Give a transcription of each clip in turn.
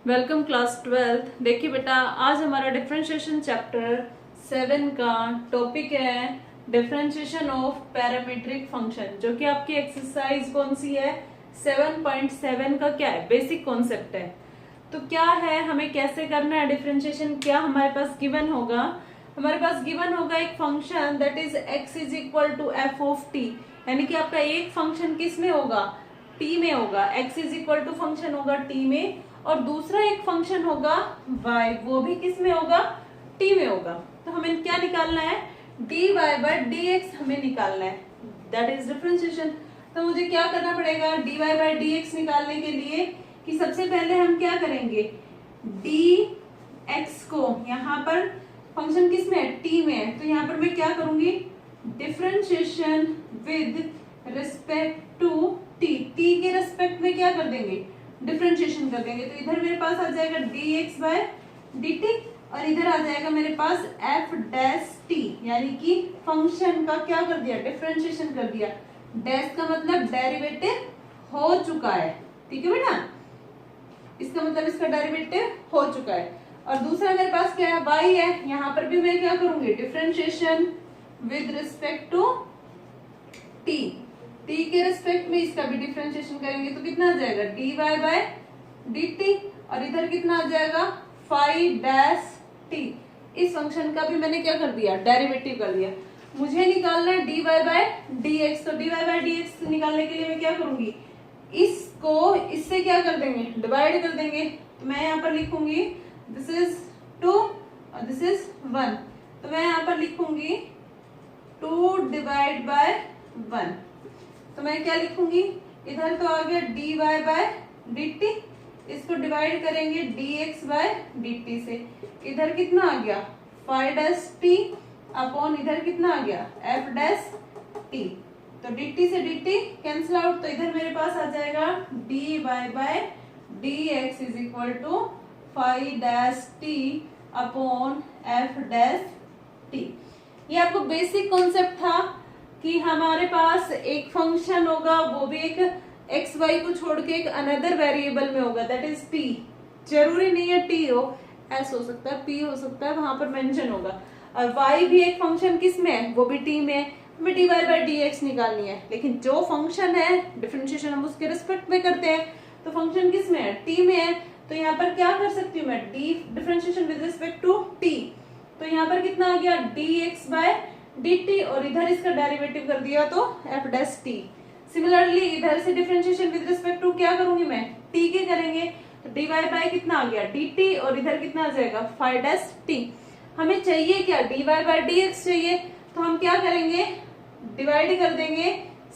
Welcome class 12। देखिए बेटा, आज हमारा डिफरेंशिएशन चैप्टर 7 का टॉपिक है डिफरेंशिएशन ऑफ पैरामीट्रिक फंक्शन, जो कि आपकी एक्सरसाइज कौन सी है 7.7 का क्या है, बेसिक कॉन्सेप्ट है। तो क्या है, हमें कैसे करना है डिफरेंशिएशन, क्या हमारे पास गिवन होगा, हमारे पास गिवन होगा एक function that is x is equal to F of T, यानी कि आपका एक फंक्शन किस में होगा, t में होगा। x is equal to function होगा t में, और दूसरा एक फंक्शन होगा y, वो भी किस में होगा, t में होगा। तो हमें क्या निकालना है, dy बाय dx हमें निकालना है, दैट इज डिफरेंशिएशन। तो मुझे क्या करना पड़ेगा, dy बाय dx निकालने के लिए कि सबसे पहले हम क्या करेंगे, dx को यहाँ पर फंक्शन किस में है, t में है, तो यहाँ पर मैं क्या करूंगी, differentiation with respect to t, t के रिस्पेक्ट में क्या कर देंगे, डिफरेंशिएशन कर देंगे। तो इधर मेरे पास आ जाएगा dx बाय dt और इधर आ जाएगा मेरे पास f डैश t, यानी कि फंक्शन का क्या कर दिया, डिफरेंशिएशन कर दिया। डैश का मतलब डेरिवेटिव हो चुका है, ठीक है बेटा, इसका मतलब इसका डेरिवेटिव हो चुका है। और दूसरा मेरे पास क्या है, y है, यहाँ पर भी मैं क्या करूंगी, differentiation with respect to t, t के रिस्पेक्ट में इसका भी डिफरेंशिएशन करेंगे तो कितना आ जाएगा, dy बाय dt, और इधर कितना आ जाएगा, फाइव डैश t। इस फंक्शन का भी मैंने क्या कर दिया, डेरिवेटिव कर दिया। मुझे निकालना है dy बाय dx, तो dy बाय dx निकालने के लिए मैं क्या करूंगी, इसको इससे क्या कर देंगे, डिवाइड कर देंगे। तो मैं यहाँ पर लिखूंगी दिस इज 2 और दिस इज 1, तो मैं यहाँ पर लिखूंगी 2 डिवाइड बाय 1। तो मैं क्या लिखूंगी, इधर तो आ गया dy बाय dt, इसको डिवाइड करेंगे dx बाय dt से, इधर कितना आ गया 5 डैश t अपॉन इधर कितना आ गया f डैश t। तो dt से dt कैंसिल आउट, तो इधर मेरे पास आ जाएगा dy by dx is equal to 5 dash t upon f dash t। ये आपको बेसिक कॉन्सेप्ट था कि हमारे पास एक फंक्शन होगा, वो भी एक एक्स वाई को छोड़ के एक अनदर वेरिएबल में होगा, दैट इज p। जरूरी नहीं है t हो, s हो सकता है, p हो सकता है, वहां पर मेंशन होगा। और y भी एक फंक्शन किस में है, वो भी t में है, हमें dy बाय dx निकालनी है। लेकिन जो फंक्शन है डिफरेंशिएशन हम उसके रिस्पेक्ट में करते हैं, तो फंक्शन किस में है, t में है। तो यहाँ पर क्या कर सकती हूँ मैं, differentiation with respect to t, तो यहाँ पर कितना आ गया dx बाय dt, और इधर इसका डेरिवेटिव कर दिया तो f डैश t। सिमिलरली इधर से डिफरेंशिएशन विद रिस्पेक्ट टू क्या करूंगी मैं, t के करेंगे, तो dy बाय कितना आ गया dt, और इधर कितना आ जाएगा 5 डैश t। हमें चाहिए क्या, dy बाय dx चाहिए, तो हम क्या करेंगे, डिवाइड कर देंगे,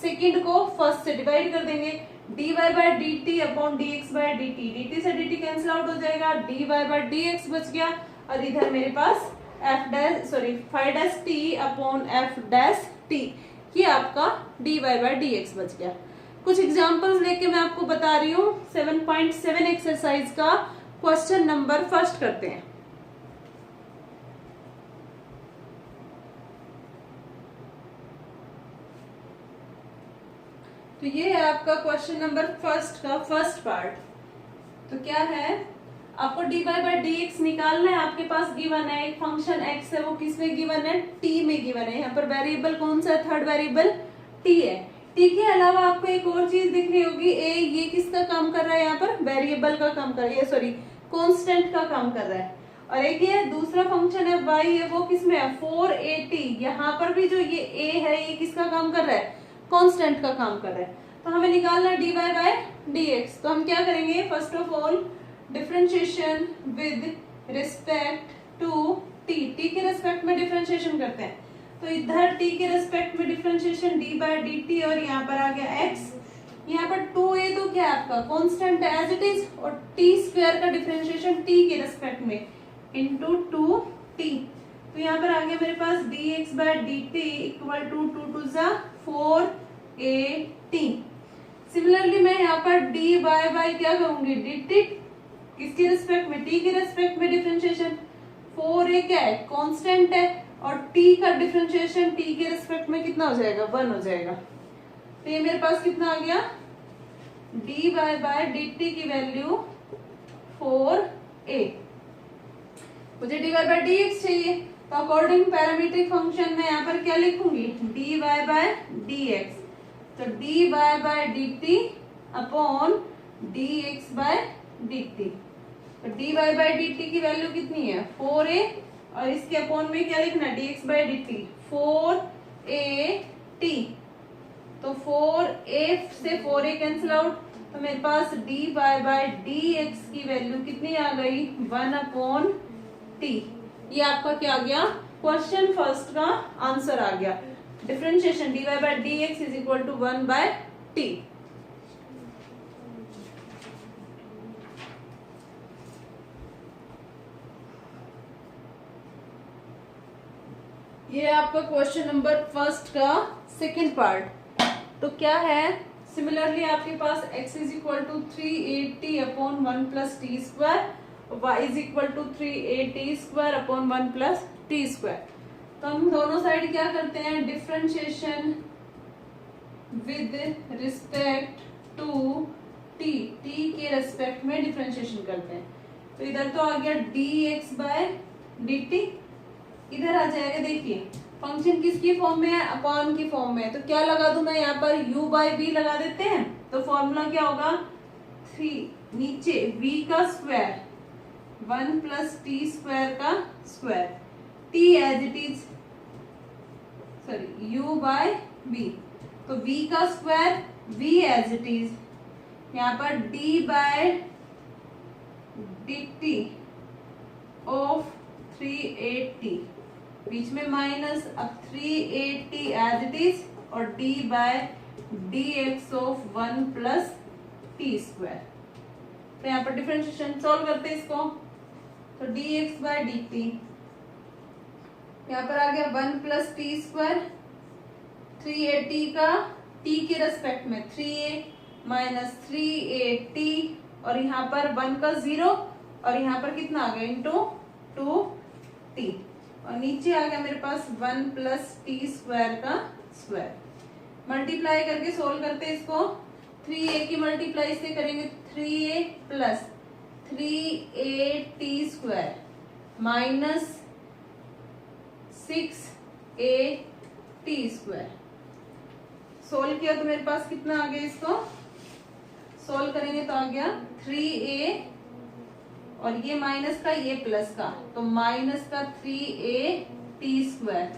सेकंड को फर्स्ट से डिवाइड कर देंगे, dy by dt upon dx by dt, dt से dt कैंसिल आउट हो जाएगा, dy बाय dx बच गया, और इधर मेरे पास f dash 5 dash t upon f dash t, ये आपका dy बाय dx बच गया। कुछ एग्जांपल्स लेके मैं आपको बता रही हूँ। 7.7 एक्सरसाइज का क्वेश्चन नंबर फर्स्ट करते हैं। तो ये है आपका क्वेश्चन नंबर फर्स्ट का फर्स्ट पार्ट। तो क्या है, आपको dy बाय dx निकालना है। आपके पास गिवन है एक फंक्शन x है, वो किस में गिवन है, t में गिवन है। यहाँ पर वेरिएबल कौन सा है, थर्ड वेरिएबल t है। t के अलावा आपको एक और चीज दिख रही होगी, a, ये किसका काम कर रहा है, यहाँ पर वेरिएबल का काम कर रहा है, सॉरी कांस्टेंट का काम कर रहा है। और एक ये दूसरा फंक्शन है y है, वो किसमें है 4at, यहाँ पर भी जो ये a है ये किसका काम कर रहा है, कांस्टेंट का काम कर रहा है। तो हमें निकालना है dy बाय dx। तो हम क्या करेंगे, first of all differentiation with respect to t, t के रिस्पेक्ट में डिफरेंशिएशन करते हैं। तो इधर t के रिस्पेक्ट में डिफरेंशिएशन d बाय dt, और यहाँ पर आ गया x, यहाँ पर 2a तो क्या है आपका कांस्टेंट है एज इट इज, और t स्क्वायर का डिफरेंशिएशन t के रिस्पेक्ट में इनटू 2t। तो यहाँ पर आ गया मेरे पास dx by dt equal to 2 to 4at। Similarly मैं यहाँ पर dy बाय क्या करूंगी, dt किसके रिस्पेक्ट में, t के रिस्पेक्ट में डिफरेंशिएशन, 4a क्या है कांस्टेंट है, और t का डिफरेंशिएशन t के रिस्पेक्ट में कितना हो जाएगा, 1 हो जाएगा। तो ये मेरे पास कितना आ गया, dy बाय dt की वैल्यू 4 a। मुझे dy बाय dx चाहिए, तो अकॉर्डिंग पैरामीट्रिक फंक्शन में यहाँ पर क्या लिखूंगी, dy बाय dx। तो dy by dt upon dx by dt। तो dy बाय dt की वैल्यू कितनी है 4a, और इसके अपॉन में क्या लिखना है dx बाय dt 4at। तो 4a से 4a कैंसिल आउट, तो मेरे पास dy बाय dx की वैल्यू कितनी आ गई 1 अपॉन t। ये आपका क्या आ गया, क्वेश्चन फर्स्ट का आंसर आ गया। Differentiation dy by dx is equal to 1 by t। ये आपका क्वेश्चन नंबर फर्स्ट का सेकंड पार्ट। तो क्या है, सिमिलरली आपके पास x is equal to 380 upon 1 plus T square, y is equal to 380 square upon 1 plus T square. तो हम दोनों साइड क्या करते हैं, differentiation with respect to t, t के रेस्पेक्ट में डिफरेंशिएशन करते हैं। तो इधर तो आ गया dx बाय dt, इधर आ जाएगा, देखिए फंक्शन किसकी फॉर्म में है, अपॉन की फॉर्म में है। तो क्या लगा दूं मैं यहाँ पर, u बाई बी लगा देते हैं। तो फॉर्मूला क्या होगा 3 नीचे v का स्क्वायर 1 प्लस टी स्क्वायर का square, t as it is, sorry u by b। तो v का square v as it is, यहाँ पर d बाय dt ऑफ 380, बीच में माइनस, अब 380 एज इट इज, और d by dx of 1 plus T square. तो यहाँ पर डिफरेंशिएशन सॉल्व करते हैं इसको। तो dx बाय dt यहाँ पर आ गया 1 प्लस टी स्क्वायर, 380 का t के रेस्पेक्ट में 3a माइनस 3at, और यहाँ पर 1 का 0, और यहाँ पर कितना आ गया इंटू 2t, और नीचे आ गया मेरे पास 1 प्लस टी स्क्वायर का स्क्वायर। मल्टीप्लाई करके सोल्व करते हैं इसको। 3a की मल्टीप्लाई से करेंगे 3a plus 3at square minus 6at square. Solve किया तो मेरे पास कितना आ गया, इसको सोल्व करेंगे तो आ गया 3a, और ये माइनस का ये प्लस का, तो माइनस का 3at square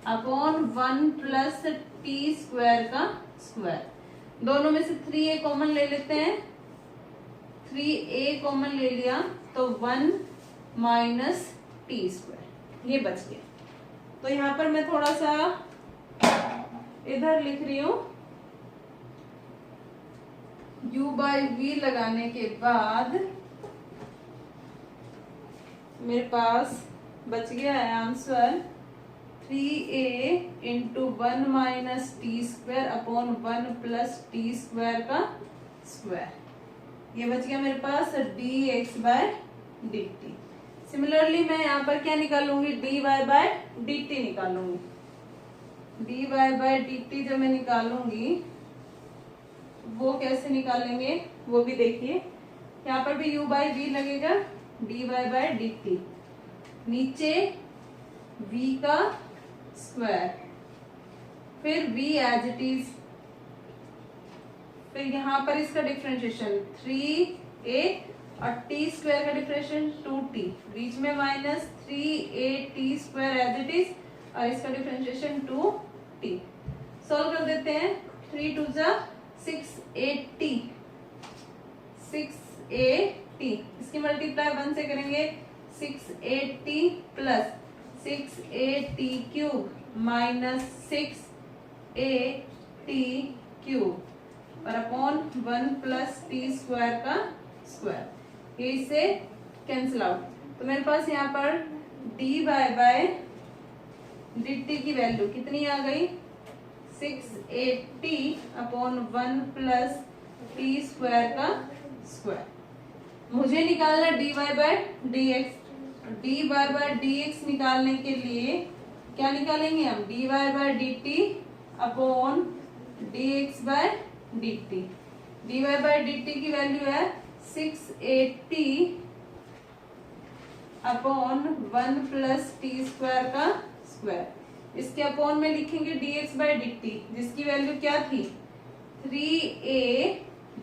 upon 1 plus T square का स्क्वायर। दोनों में से 3a कॉमन ले लेते हैं, 3a कॉमन ले लिया तो 1 माइनस टी स्क्वायर, ये बच गया। तो यहाँ पर मैं थोड़ा सा इधर लिख रही हूं, u बाई v लगाने के बाद मेरे पास बच गया है answer 3a into 1 minus T square upon 1 plus T square का स्क्वायर। ये बच गया मेरे पास dx बाय dt। सिमिलरली मैं यहाँ पर क्या निकालूंगी, dy बाय dt निकालूंगी। dy बाय dt जब मैं निकालूंगी वो कैसे निकालेंगे वो भी देखिए। यहाँ पर भी u बाई v लगेगा, dy बाय dt, नीचे v का स्क्वायर, फिर v एज इट इज, फिर यहाँ पर इसका डिफरेंशिएशन 3a और t स्क्वायर का डिफरेंशिएशन 2t, बीच में minus 3at square as it is, और इसका डिफरेंशिएशन 2t। सॉल्व कर देते हैं, 3 2 जा 6at, 6at, इसकी मल्टीप्लाई 1 से करेंगे 6at plus 6at cube minus 6at cube और अपॉन 1 प्लस टी स्क्वायर का स्क्वायर। ये इससे कैंसिल आउट, तो मेरे पास यहाँ पर dy बाय dt की वैल्यू कितनी आ गई, 6at upon 1 plus T square का स्क्वायर। मुझे निकालना dy by dx। dy by dx निकालने के लिए क्या निकालेंगे हम, dy by dt upon dx by dt। dy by dt की वैल्यू है 680 अपॉन 1 प्लस टी स्क्वायर का स्क्वायर। इसके अपॉन में लिखेंगे dx बाई dt, जिसकी वैल्यू क्या थी 3a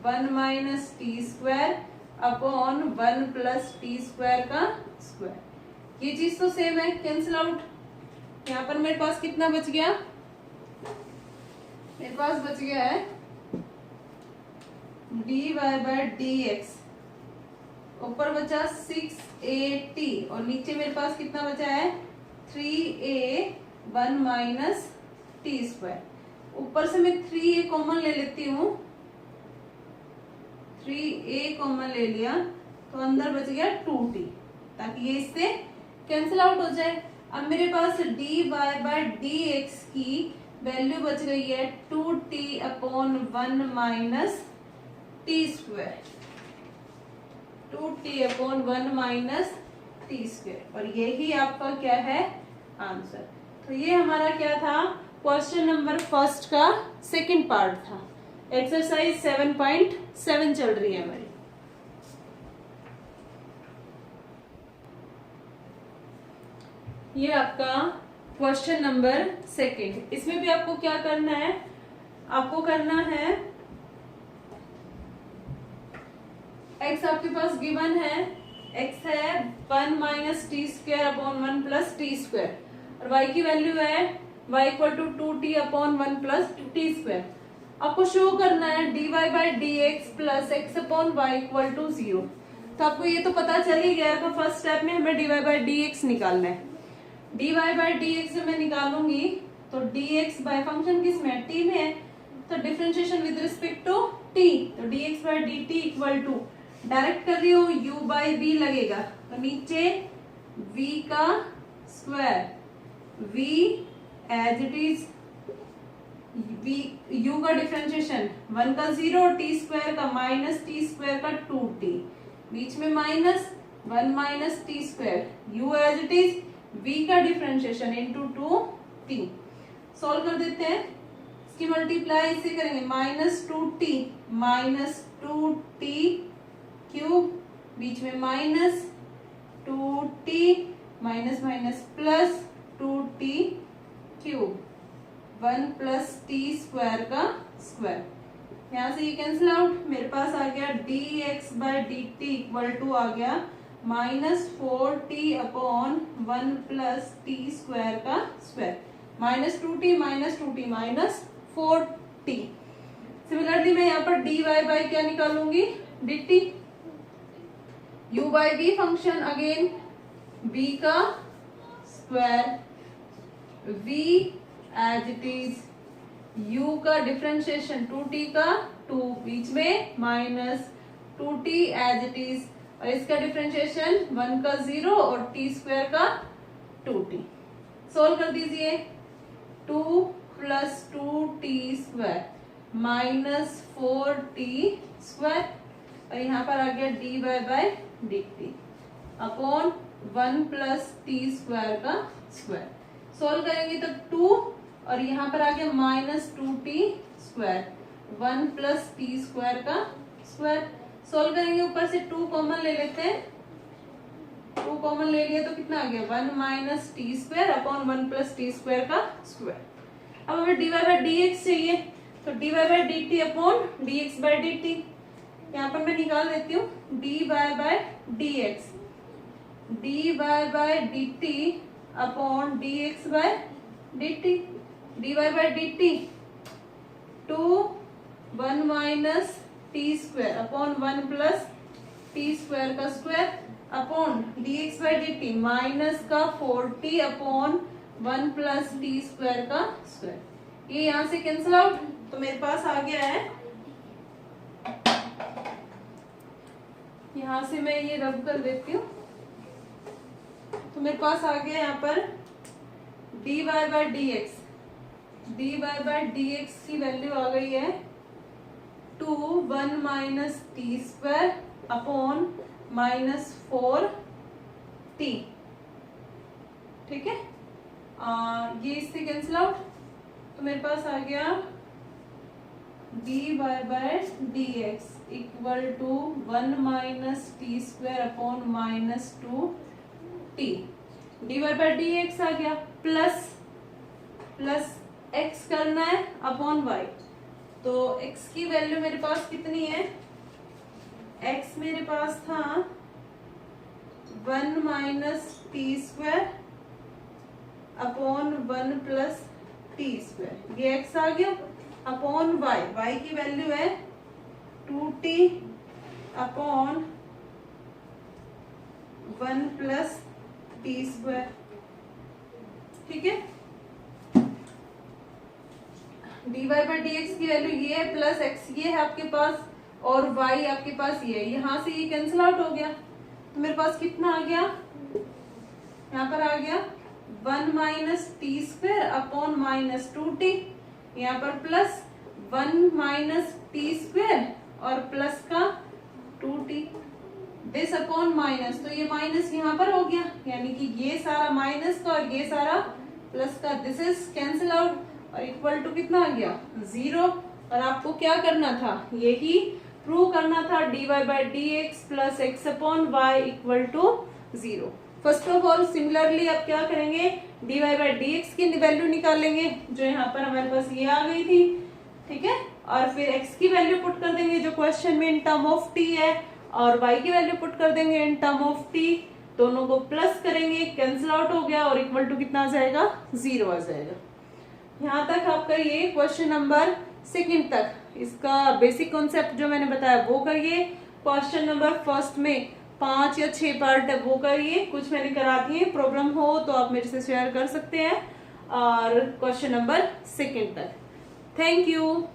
1 minus T square upon 1 plus T square का स्क्वायर। ये चीज तो सेम है, कैंसिल आउट। यहाँ पर मेरे पास कितना बच गया, मेरे पास बच गया है dy बाई dx, ऊपर बचा 6at और नीचे मेरे पास कितना बचा है 3a 1 माइनस टी स्क्वायर। ऊपर से मैं 3a कॉमन ले लेती हूँ, 3a कॉमन ले लिया तो अंदर बच गया 2t, ताकि ये इससे कैंसिल आउट हो जाए। अब मेरे पास dy बाई dx की वैल्यू बच गई है 2t upon 1 minus T square, 2t upon 1 minus T square, और यही आपका क्या है आंसर। तो ये हमारा क्या था, क्वेश्चन नंबर फर्स्ट का सेकंड पार्ट था। एक्सरसाइज 7.7 चल रही है हमारी। ये आपका क्वेश्चन नंबर सेकंड। इसमें भी आपको क्या करना है, आपको करना है x आपके पास गिवन है, x है 1 minus T square upon 1 plus T square, और y की वैल्यू है y equal to 2t upon 1 plus T square. आपको शो करना है dy by dx plus x upon y equal to 0। तो आपको ये तो पता चल ही गया था, फर्स्ट स्टेप में हमें dy बाई dx निकालना है। dy बाई dx से मैं निकालूंगी तो dx बाय फंक्शन किस में t में है, तो differentiation with respect to t, तो dx by dt equal to, direct कर रही हूँ u बाई v लगेगा, तो नीचे v का square, v as it is, u का डिफरेंशिएशन 1 का 0, t स्क्वायर का माइनस टी स्क्वायर का 2t, बीच में minus 1 minus T square, u as it is, v का डिफरेंशिएशन इंटू 2t। सॉल्व कर देते हैं, इसकी मल्टीप्लाई इससे करेंगे, minus 2t minus 2t cube, बीच में minus 2t minus minus plus 2t cube, 1 plus T square का स्क्वायर। यहाँ से ये कैंसिल आउट, मेरे पास आ गया dx by dt equal to आ गया minus 4t upon 1 plus T square का square, minus 2t minus 2t minus 4t। Similarly मैं यहाँ पर dy बाई क्या निकालूंगी dt, u by v function again v का square, v as it is, u का डिफरेंशिएशन 2t का 2, बीच में minus 2t as it is, और इसका डिफरेंशिएशन 1 का 0 और t स्क्वायर का 2t। सोल्व कर दीजिए, 2 plus 2t square minus 4t square, और यहाँ पर आ गया dy by dt upon 1 plus T square का स्क्वायर। सोल्व करेंगे तो 2, और यहाँ पर आ गया minus 2t square 1 plus T square का स्क्वायर। सोल्व करेंगे, ऊपर से 2 कॉमन ले लेते हैं, 2 कॉमन ले लिया तो कितना आ गया 1 minus T square upon 1 plus T square का स्क्वायर। अब हमें dy बाई dx चाहिए, तो dy by dt upon dx by dt, यहाँ पर मैं निकाल देती हूँ dy by dx, dy by dt upon dx by dt, dy by dt 2 1 minus T square upon 1 plus T square का square upon dx by dt minus का 4t upon 1 plus T square का square. ये यहाँ से cancel out, तो मेरे पास आ गया है, यहाँ से मैं ये रब कर देती हूँ, तो मेरे पास आ गया यहाँ पर dy by dx, dy by dx की वैल्यू आ गई है 2 1 minus T square upon minus 4t, ठीक है। ये इससे कैंसिल आउट, तो मेरे पास आ गया dy by dx equal to 1 minus T square upon minus 2 T, dy by D X आ गया, प्लस एक्स करना है अपॉन वाई। तो x की वैल्यू मेरे पास कितनी है, x मेरे पास था 1 minus T square upon 1 plus T square, ये x आ गया, अपॉन y की वैल्यू है 2t upon 1 plus T square. ठीक है, dy बाई डी एक्स की वैल्यू ये है, प्लस x ये है आपके पास, और y आपके पास ये है, यहां से ये कैंसिल आउट हो गया, तो मेरे पास कितना आ गया, यहाँ पर आ गया 1 minus T square upon minus 2t, यहाँ पर प्लस 1 माइनस टी स्क्वायर और प्लस का 2t, दिस अपॉन माइनस, तो ये माइनस यहाँ पर हो गया, यानी कि ये सारा माइनस का और ये सारा प्लस का, दिस इज कैंसिल आउट, और इक्वल टू कितना आ गया 0। और आपको क्या करना था, यही प्रूव करना था, dy by D x plus x upon y equal to 0। First of all similarly आप क्या करेंगे, dy बाई डी एक्स की वैल्यू निकालेंगे, जो यहाँ पर हमारे पास ये आ गई थी, ठीक है, और फिर x की वैल्यू पुट कर देंगे जो क्वेश्चन में इन टर्म ऑफ t है, और y की वैल्यू पुट कर देंगे इन टर्म ऑफ t, दोनों को प्लस करेंगे, कैंसिल आउट हो गया, और इक्वल टू कितना आ जाएगा 0 आ जाएगा। यहाँ तक आप करिए क्वेश्चन नंबर 2 तक, इसका बेसिक कॉन्सेप्ट जो मैंने बताया वो करिए। क्वेश्चन नंबर 1 में 5 या 6 पार्ट है वो करिए, कुछ मैंने करा दिए, प्रॉब्लम हो तो आप मेरे से शेयर कर सकते हैं, और क्वेश्चन नंबर 2 तक। Thank you.